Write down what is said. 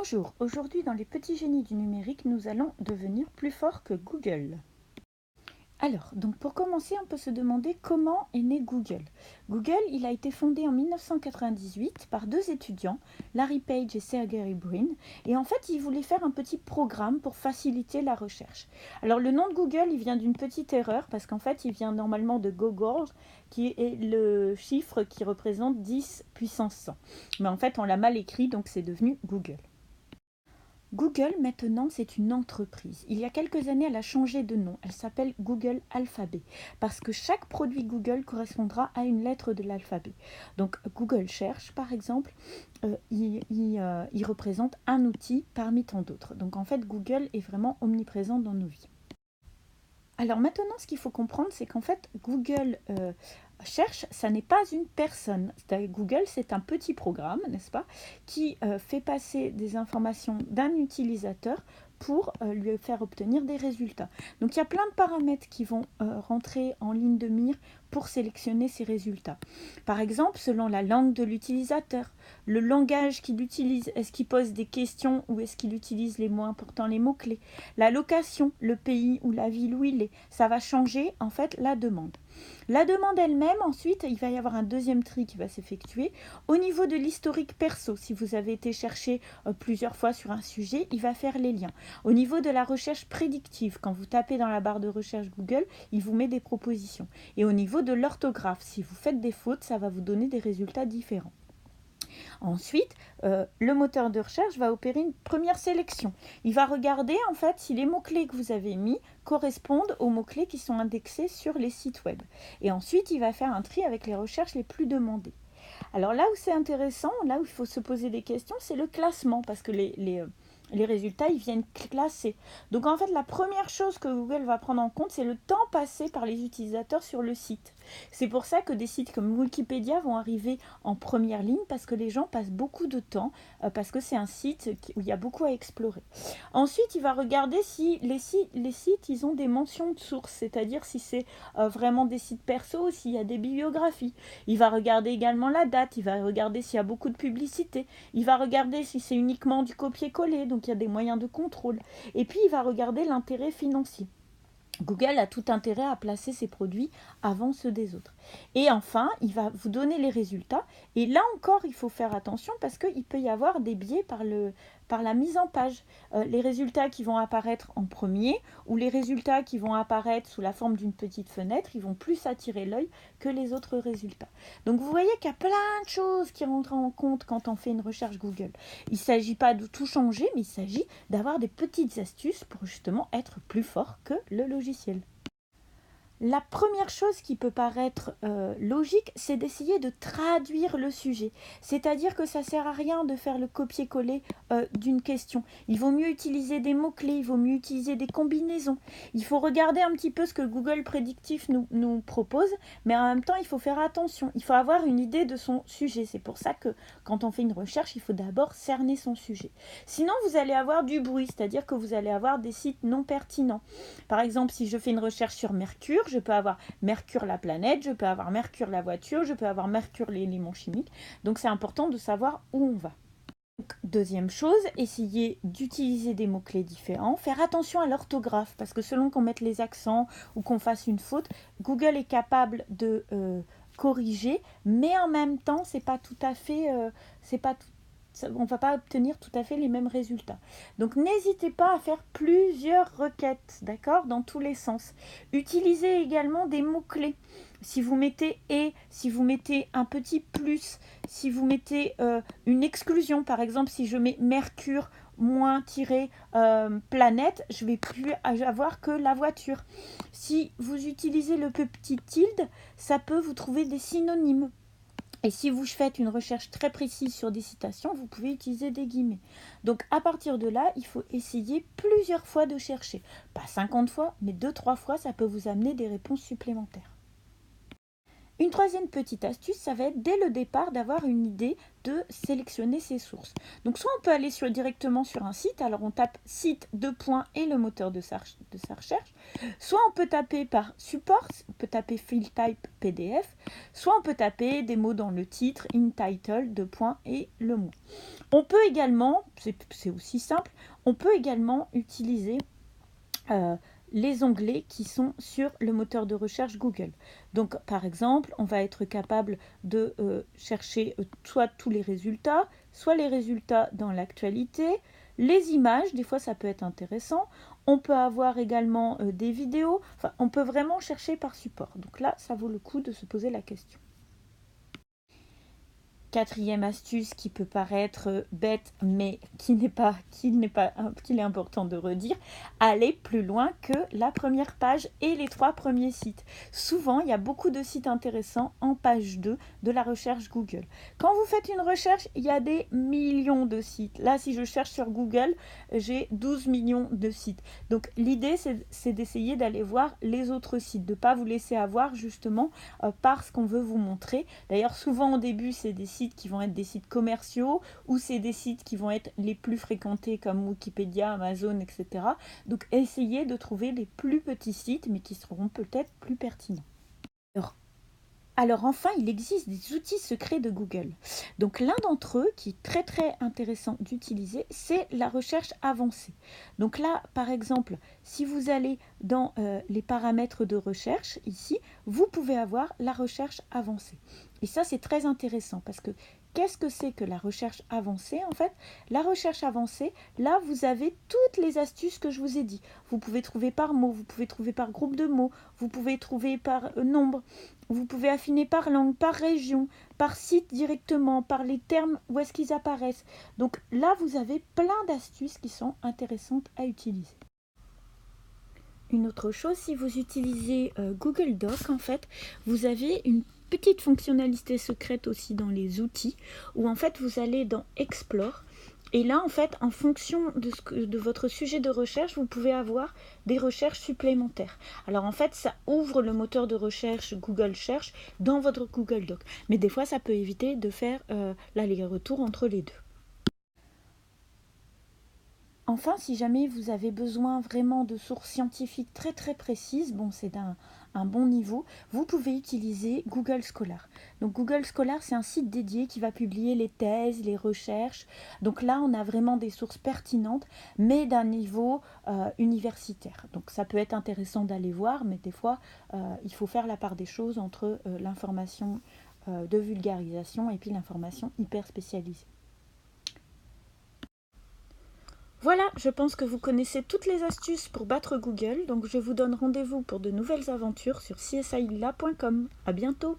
Bonjour, aujourd'hui dans les petits génies du numérique, nous allons devenir plus forts que Google. Alors, donc pour commencer, on peut se demander comment est né Google. Google, il a été fondé en 1998 par deux étudiants, Larry Page et Sergey Brin, et en fait, ils voulaient faire un petit programme pour faciliter la recherche. Alors, le nom de Google, il vient d'une petite erreur, parce qu'en fait, il vient normalement de Gogol, qui est le chiffre qui représente 10 puissance 100. Mais en fait, on l'a mal écrit, donc c'est devenu Google. Google, maintenant, c'est une entreprise. Il y a quelques années, elle a changé de nom. Elle s'appelle Google Alphabet parce que chaque produit Google correspondra à une lettre de l'alphabet. Donc, Google Cherche, par exemple, il représente un outil parmi tant d'autres. Donc, en fait, Google est vraiment omniprésent dans nos vies. Alors maintenant, ce qu'il faut comprendre, c'est qu'en fait, Google Cherche, ça n'est pas une personne. Google, c'est un petit programme, n'est-ce pas, qui fait passer des informations d'un utilisateur pour lui faire obtenir des résultats. Donc il y a plein de paramètres qui vont rentrer en ligne de mire pour sélectionner ces résultats. Par exemple, selon la langue de l'utilisateur, le langage qu'il utilise, est-ce qu'il pose des questions ou est-ce qu'il utilise les mots importants, les mots-clés, la location, le pays ou la ville où il est, ça va changer en fait la demande. La demande elle-même, ensuite, il va y avoir un deuxième tri qui va s'effectuer. Au niveau de l'historique perso, si vous avez été chercher plusieurs fois sur un sujet, il va faire les liens. Au niveau de la recherche prédictive, quand vous tapez dans la barre de recherche Google, il vous met des propositions. Et au niveau de l'orthographe, si vous faites des fautes, ça va vous donner des résultats différents. Ensuite, le moteur de recherche va opérer une première sélection. Il va regarder en fait si les mots-clés que vous avez mis correspondent aux mots-clés qui sont indexés sur les sites web. Et ensuite, il va faire un tri avec les recherches les plus demandées. Alors là où c'est intéressant, là où il faut se poser des questions, c'est le classement, parce que les résultats, ils viennent classer. Donc en fait, la première chose que Google va prendre en compte, c'est le temps passé par les utilisateurs sur le site. C'est pour ça que des sites comme Wikipédia vont arriver en première ligne, parce que les gens passent beaucoup de temps, parce que c'est un site où il y a beaucoup à explorer. Ensuite, il va regarder si les sites ils ont des mentions de sources, c'est-à-dire si c'est vraiment des sites perso ou s'il y a des bibliographies. Il va regarder également la date, il va regarder s'il y a beaucoup de publicité, il va regarder si c'est uniquement du copier-coller, donc il y a des moyens de contrôle. Et puis il va regarder l'intérêt financier. Google a tout intérêt à placer ses produits avant ceux des autres. Et enfin, il va vous donner les résultats. Et là encore, il faut faire attention parce qu'il peut y avoir des biais par la mise en page. Les résultats qui vont apparaître en premier ou les résultats qui vont apparaître sous la forme d'une petite fenêtre, ils vont plus attirer l'œil que les autres résultats. Donc vous voyez qu'il y a plein de choses qui rentrent en compte quand on fait une recherche Google. Il ne s'agit pas de tout changer, mais il s'agit d'avoir des petites astuces pour justement être plus fort que le logiciel. La première chose qui peut paraître logique, c'est d'essayer de traduire le sujet. C'est-à-dire que ça ne sert à rien de faire le copier-coller d'une question. Il vaut mieux utiliser des mots-clés, il vaut mieux utiliser des combinaisons. Il faut regarder un petit peu ce que Google Prédictif nous propose, mais en même temps, il faut faire attention. Il faut avoir une idée de son sujet. C'est pour ça que quand on fait une recherche, il faut d'abord cerner son sujet. Sinon, vous allez avoir du bruit, c'est-à-dire que vous allez avoir des sites non pertinents. Par exemple, si je fais une recherche sur Mercure, je peux avoir Mercure la planète, je peux avoir Mercure la voiture, je peux avoir Mercure l'élément chimique. Donc c'est important de savoir où on va. Donc, deuxième chose, essayer d'utiliser des mots-clés différents, faire attention à l'orthographe, parce que selon qu'on mette les accents ou qu'on fasse une faute, Google est capable de corriger, mais en même temps, c'est pas tout à fait, on ne va pas obtenir tout à fait les mêmes résultats. Donc n'hésitez pas à faire plusieurs requêtes, d'accord, dans tous les sens. Utilisez également des mots-clés. Si vous mettez « et », si vous mettez un petit plus, si vous mettez une exclusion, par exemple, si je mets Mercure moins planète, je vais plus avoir que la voiture. Si vous utilisez le petit tilde, ça peut vous trouver des synonymes. Et si vous faites une recherche très précise sur des citations, vous pouvez utiliser des guillemets. Donc à partir de là, il faut essayer plusieurs fois de chercher. Pas 50 fois, mais 2-3 fois, ça peut vous amener des réponses supplémentaires. Une troisième petite astuce, ça va être dès le départ d'avoir une idée de sélectionner ses sources. Donc soit on peut aller directement sur un site, alors on tape site et le moteur de sa recherche, soit on peut taper par support, on peut taper file type PDF, soit on peut taper des mots dans le titre, in title, et le mot. On peut également, c'est aussi simple, on peut également utiliser les onglets qui sont sur le moteur de recherche Google. Donc par exemple, on va être capable de chercher soit tous les résultats, soit les résultats dans l'actualité, les images, des fois ça peut être intéressant. On peut avoir également des vidéos, enfin on peut vraiment chercher par support. Donc là, ça vaut le coup de se poser la question. Quatrième astuce qui peut paraître bête, mais qu'il est important de redire, aller plus loin que la première page et les 3 premiers sites. Souvent, il y a beaucoup de sites intéressants en page 2 de la recherche Google. Quand vous faites une recherche, il y a des millions de sites. Là, si je cherche sur Google, j'ai 12 millions de sites. Donc, l'idée, c'est d'essayer d'aller voir les autres sites, de ne pas vous laisser avoir justement par ce qu'on veut vous montrer. D'ailleurs, souvent au début, c'est des sites qui vont être des sites commerciaux ou c'est des sites qui vont être les plus fréquentés comme Wikipédia, Amazon, etc. Donc essayez de trouver les plus petits sites mais qui seront peut-être plus pertinents. Alors enfin, il existe des outils secrets de Google. Donc l'un d'entre eux, qui est très très intéressant d'utiliser, c'est la recherche avancée. Donc là, par exemple, si vous allez dans les paramètres de recherche, ici, vous pouvez avoir la recherche avancée. Et ça, c'est très intéressant parce que qu'est-ce que c'est que la recherche avancée en fait? La recherche avancée, là, vous avez toutes les astuces que je vous ai dit. Vous pouvez trouver par mot, vous pouvez trouver par groupe de mots, vous pouvez trouver par nombre. Vous pouvez affiner par langue, par région, par site directement, par les termes où est-ce qu'ils apparaissent. Donc là, vous avez plein d'astuces qui sont intéressantes à utiliser. Une autre chose, si vous utilisez Google Docs, en fait, vous avez une petite fonctionnalité secrète aussi dans les outils, où en fait, vous allez dans Explore. Et là, en fait, en fonction de votre sujet de recherche, vous pouvez avoir des recherches supplémentaires. Alors, en fait, ça ouvre le moteur de recherche Google Cherche dans votre Google Doc. Mais des fois, ça peut éviter de faire l'aller-retour entre les deux. Enfin, si jamais vous avez besoin vraiment de sources scientifiques très très précises, bon, c'est un bon niveau, vous pouvez utiliser Google Scholar. Donc Google Scholar, c'est un site dédié qui va publier les thèses, les recherches. Donc là, on a vraiment des sources pertinentes, mais d'un niveau universitaire. Donc ça peut être intéressant d'aller voir, mais des fois, il faut faire la part des choses entre l'information de vulgarisation et puis l'information hyper spécialisée. Voilà, je pense que vous connaissez toutes les astuces pour battre Google, donc je vous donne rendez-vous pour de nouvelles aventures sur csila.com. À bientôt!